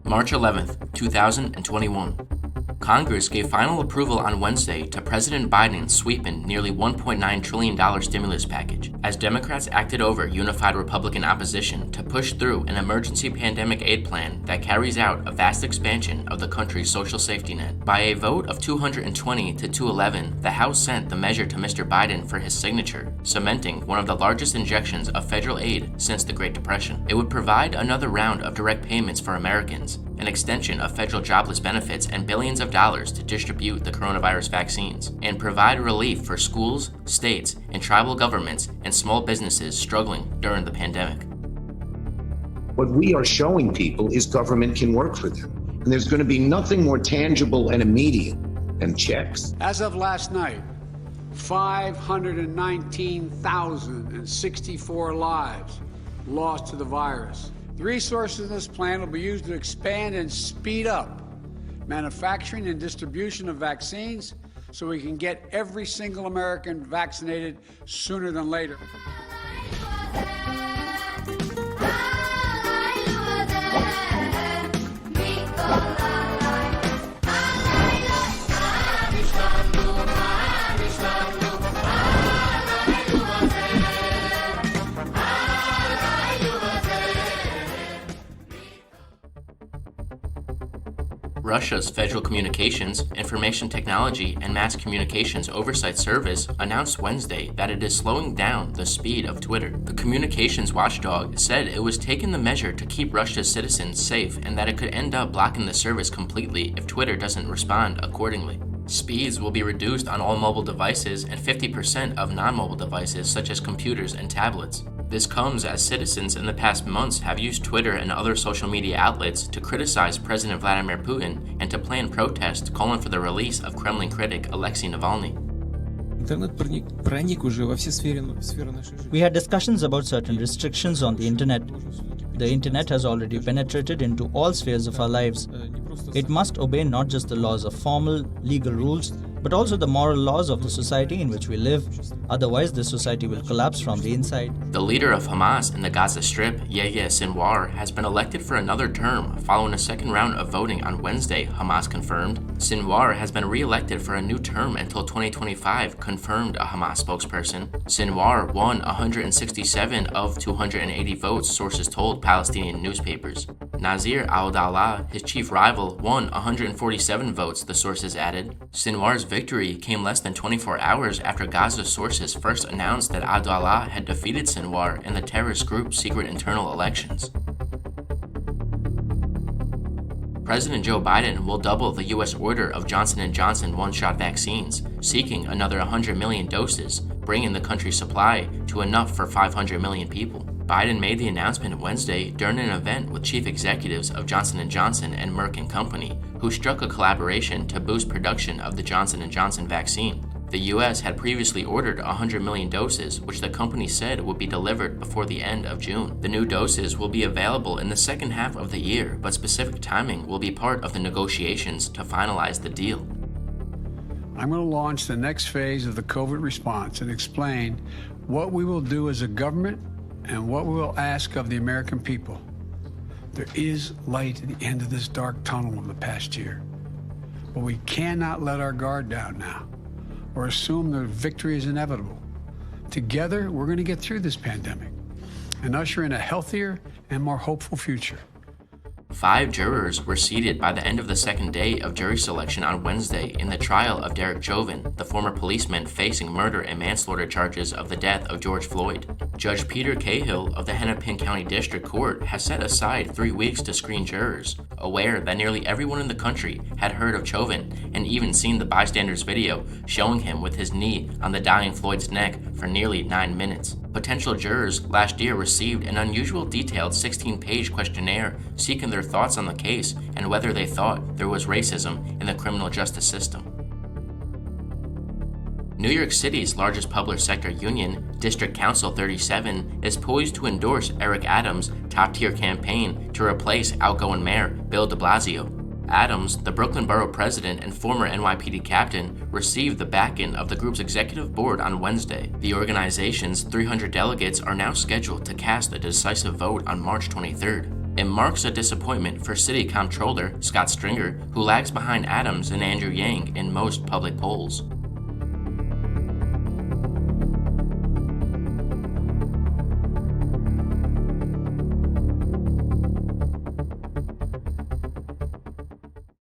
March 11th, 2021. Congress gave final approval on Wednesday to President Biden's sweeping nearly $1.9 trillion stimulus package, as Democrats acted over unified Republican opposition to push through an emergency pandemic aid plan that carries out a vast expansion of the country's social safety net. By a vote of 220 to 211, the House sent the measure to Mr. Biden for his signature, cementing one of the largest injections of federal aid since the Great Depression. It would provide another round of direct payments for Americans, an extension of federal jobless benefits, and billions of dollars to distribute the coronavirus vaccines, and provide relief for schools, states, and tribal governments and small businesses struggling during the pandemic. What we are showing people is government can work for them. And there's going to be nothing more tangible and immediate than checks. As of last night, 519,064 lives lost to the virus. The resources in this plan will be used to expand and speed up manufacturing and distribution of vaccines so we can get every single American vaccinated sooner than later. Russia's Federal Communications, Information Technology, and Mass Communications Oversight Service announced Wednesday that it is slowing down the speed of Twitter. The communications watchdog said it was taking the measure to keep Russia's citizens safe and that it could end up blocking the service completely if Twitter doesn't respond accordingly. Speeds will be reduced on all mobile devices and 50% of non-mobile devices such as computers and tablets. This comes as citizens in the past months have used Twitter and other social media outlets to criticize President Vladimir Putin and to plan protests calling for the release of Kremlin critic Alexei Navalny. We had discussions about certain restrictions on the internet. The internet has already penetrated into all spheres of our lives. It must obey not just the laws of formal, legal rules, but also the moral laws of the society in which we live. Otherwise, the society will collapse from the inside. The leader of Hamas in the Gaza Strip, Yahya Sinwar, has been elected for another term following a second round of voting on Wednesday, Hamas confirmed. Sinwar has been re-elected for a new term until 2025, confirmed a Hamas spokesperson. Sinwar won 167 of 280 votes, sources told Palestinian newspapers. Nasir al-Dawla, his chief rival, won 147 votes, the sources added. Sinwar's victory came less than 24 hours after Gaza sources first announced that al-Dawla had defeated Sinwar in the terrorist group's secret internal elections. President Joe Biden will double the U.S. order of Johnson & Johnson one-shot vaccines, seeking another 100 million doses, bringing the country's supply to enough for 500 million people. Biden made the announcement Wednesday during an event with chief executives of Johnson & Johnson and Merck & Company, who struck a collaboration to boost production of the Johnson & Johnson vaccine. The U.S. had previously ordered 100 million doses, which the company said would be delivered before the end of June. The new doses will be available in the second half of the year, but specific timing will be part of the negotiations to finalize the deal. I'm going to launch the next phase of the COVID response and explain what we will do as a government and what we will ask of the American people. There is light at the end of this dark tunnel of the past year, but we cannot let our guard down now or assume that victory is inevitable. Together, we're going to get through this pandemic and usher in a healthier and more hopeful future. 5 jurors were seated by the end of the second day of jury selection on Wednesday in the trial of Derek Chauvin, the former policeman facing murder and manslaughter charges of the death of George Floyd. Judge Peter Cahill of the Hennepin County District Court has set aside 3 weeks to screen jurors, aware that nearly everyone in the country had heard of Chauvin and even seen the bystander's video showing him with his knee on the dying Floyd's neck for nearly 9 minutes. Potential jurors last year received an unusual detailed 16-page questionnaire seeking their thoughts on the case and whether they thought there was racism in the criminal justice system. New York City's largest public sector union, District Council 37, is poised to endorse Eric Adams' top-tier campaign to replace outgoing Mayor Bill de Blasio. Adams, the Brooklyn Borough president and former NYPD captain, received the backing of the group's executive board on Wednesday. The organization's 300 delegates are now scheduled to cast a decisive vote on March 23rd. It marks a disappointment for City Comptroller Scott Stringer, who lags behind Adams and Andrew Yang in most public polls.